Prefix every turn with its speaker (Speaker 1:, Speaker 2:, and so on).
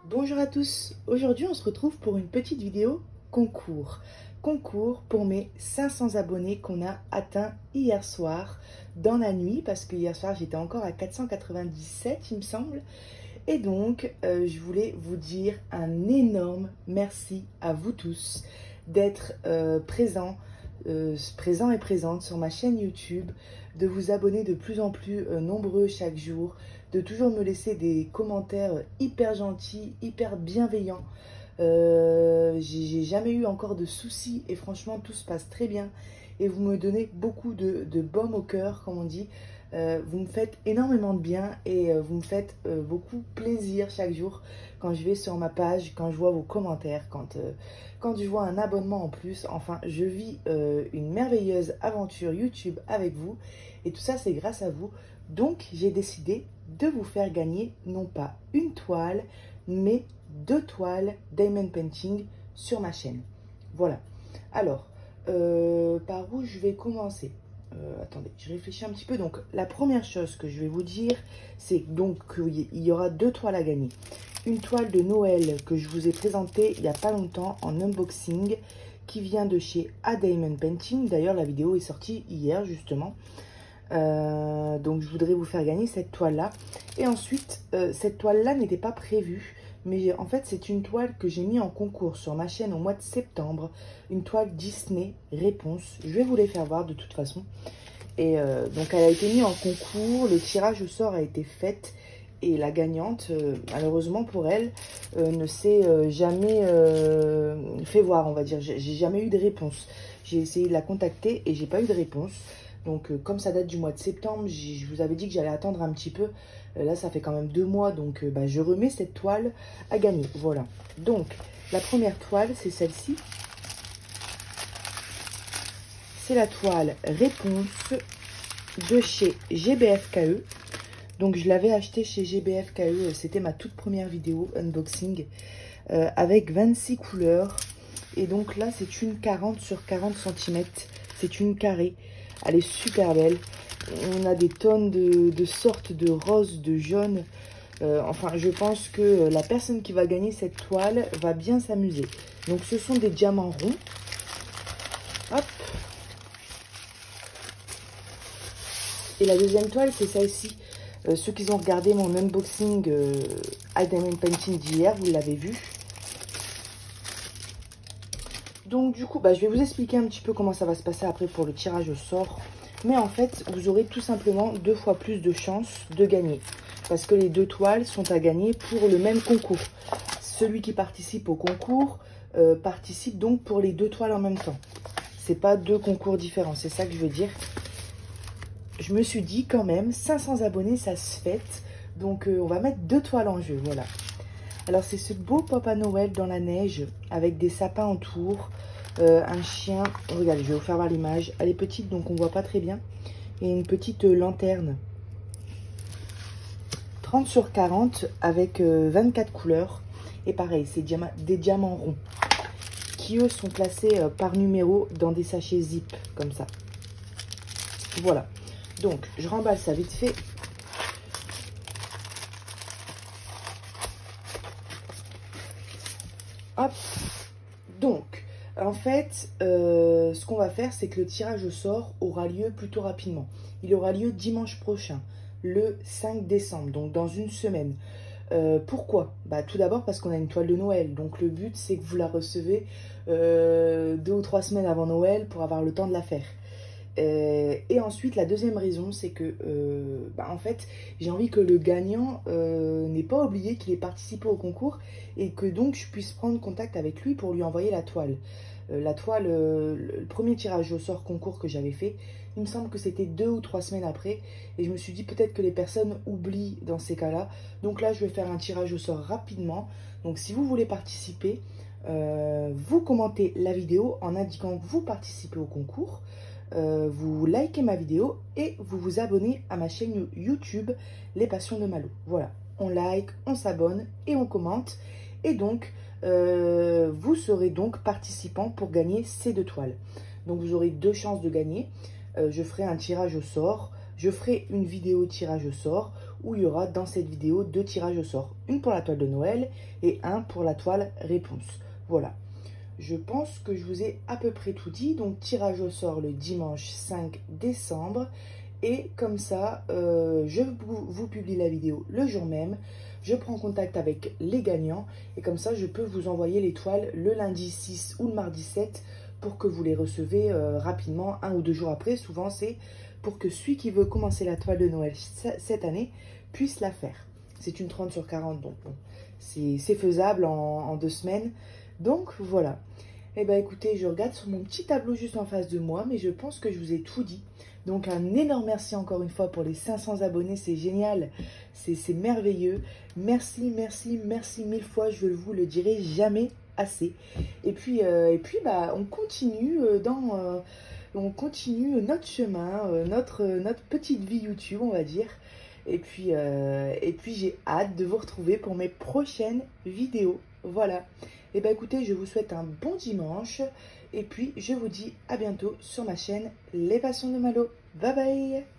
Speaker 1: Bonjour à tous, aujourd'hui on se retrouve pour une petite vidéo concours. Concours pour mes 500 abonnés qu'on a atteints hier soir dans la nuit, parce que hier soir j'étais encore à 497 il me semble. Et donc je voulais vous dire un énorme merci à vous tous d'être présents et présentes sur ma chaîne YouTube, de vous abonner de plus en plus nombreux chaque jour, de toujours me laisser des commentaires hyper gentils, hyper bienveillants. J'ai jamais eu encore de soucis et franchement tout se passe très bien et vous me donnez beaucoup de baume au cœur, comme on dit. Vous me faites énormément de bien et vous me faites beaucoup plaisir chaque jour quand je vais sur ma page, quand je vois vos commentaires, quand je vois un abonnement en plus. Enfin, je vis une merveilleuse aventure YouTube avec vous et tout ça c'est grâce à vous. Donc j'ai décidé de vous faire gagner non pas une toile mais 2 toiles Diamond Painting sur ma chaîne. Voilà. Alors, par où je vais commencer? Attendez, je réfléchis un petit peu. Donc, la première chose que je vais vous dire, c'est donc qu'il y aura 2 toiles à gagner. Une toile de Noël que je vous ai présentée il n'y a pas longtemps en unboxing, qui vient de chez A Diamond Painting. D'ailleurs, la vidéo est sortie hier, justement. Donc, je voudrais vous faire gagner cette toile-là. Et ensuite, cette toile-là n'était pas prévue. Mais en fait, c'est une toile que j'ai mis en concours sur ma chaîne au mois de septembre. Une toile Disney Réponse. Je vais vous les faire voir de toute façon. Et donc, elle a été mise en concours. Le tirage au sort a été fait. Et la gagnante, malheureusement pour elle, ne s'est jamais fait voir, on va dire. J'ai jamais eu de réponse. J'ai essayé de la contacter et j'ai pas eu de réponse. Donc, comme ça date du mois de septembre, je vous avais dit que j'allais attendre un petit peu. Là, ça fait quand même 2 mois, donc je remets cette toile à gagner. Voilà. Donc, la première toile, c'est celle-ci. C'est la toile Réponse de chez GBFKE. Donc, je l'avais acheté chez GBFKE. C'était ma toute première vidéo unboxing avec 26 couleurs. Et donc là, c'est une 40 sur 40 cm. C'est une carrée. Elle est super belle. On a des tonnes de sortes de roses, de jaunes. Enfin, je pense que la personne qui va gagner cette toile va bien s'amuser. Donc, ce sont des diamants ronds. Hop. Et la deuxième toile, c'est celle-ci. Ceux qui ont regardé mon unboxing à Diamond Painting d'hier, vous l'avez vu. Donc, du coup, je vais vous expliquer un petit peu comment ça va se passer après pour le tirage au sort. Mais en fait, vous aurez tout simplement 2 fois plus de chances de gagner. Parce que les 2 toiles sont à gagner pour le même concours. Celui qui participe au concours participe donc pour les 2 toiles en même temps. C'est pas 2 concours différents, c'est ça que je veux dire. Je me suis dit quand même, 500 abonnés, ça se fête. Donc on va mettre 2 toiles en jeu, voilà. Alors c'est ce beau Papa Noël dans la neige avec des sapins autour. Un chien, regardez, je vais vous faire voir l'image. Elle est petite donc on voit pas très bien. Et une petite lanterne. 30 sur 40 avec 24 couleurs. Et pareil, c'est des diamants ronds. Qui eux sont placés par numéro dans des sachets zip, comme ça. Voilà. Donc, je remballe ça vite fait. Hop. Donc, en fait, ce qu'on va faire, c'est que le tirage au sort aura lieu plutôt rapidement. Il aura lieu dimanche prochain, le 5 décembre, donc dans une semaine. Pourquoi? Tout d'abord parce qu'on a une toile de Noël. Donc, le but, c'est que vous la recevez 2 ou 3 semaines avant Noël pour avoir le temps de la faire. Et ensuite, la deuxième raison, c'est que, en fait, j'ai envie que le gagnant n'ait pas oublié qu'il ait participé au concours et que donc je puisse prendre contact avec lui pour lui envoyer la toile. Le premier tirage au sort concours que j'avais fait, il me semble que c'était 2 ou 3 semaines après. Et je me suis dit peut-être que les personnes oublient dans ces cas-là. Donc là, je vais faire un tirage au sort rapidement. Donc si vous voulez participer, vous commentez la vidéo en indiquant que vous participez au concours. Vous likez ma vidéo et vous vous abonnez à ma chaîne YouTube Les Passions de Malo. Voilà, on like, on s'abonne et on commente. Et donc, vous serez donc participant pour gagner ces 2 toiles. Donc, vous aurez 2 chances de gagner. Je ferai un tirage au sort. Je ferai une vidéo tirage au sort où il y aura dans cette vidéo 2 tirages au sort. Une pour la toile de Noël et un pour la toile réponse. Voilà. Je pense que je vous ai à peu près tout dit. Donc tirage au sort le dimanche 5 décembre. Et comme ça, je vous publie la vidéo le jour même. Je prends contact avec les gagnants. Et comme ça, je peux vous envoyer les toiles le lundi 6 ou le mardi 7 pour que vous les recevez rapidement, 1 ou 2 jours après. Souvent, c'est pour que celui qui veut commencer la toile de Noël cette année puisse la faire. C'est une 30 sur 40, donc bon, c'est faisable en 2 semaines. Donc voilà. Eh bien écoutez, je regarde sur mon petit tableau juste en face de moi, mais je pense que je vous ai tout dit. Donc un énorme merci encore une fois pour les 500 abonnés, c'est génial, c'est merveilleux. Merci, merci, merci mille fois, je ne vous le dirai jamais assez. Et puis bah, on continue on continue notre chemin, notre petite vie YouTube, on va dire. Et puis j'ai hâte de vous retrouver pour mes prochaines vidéos. Voilà. Et bien écoutez, je vous souhaite un bon dimanche. Et puis je vous dis à bientôt sur ma chaîne Les Passions de Malo. Bye bye!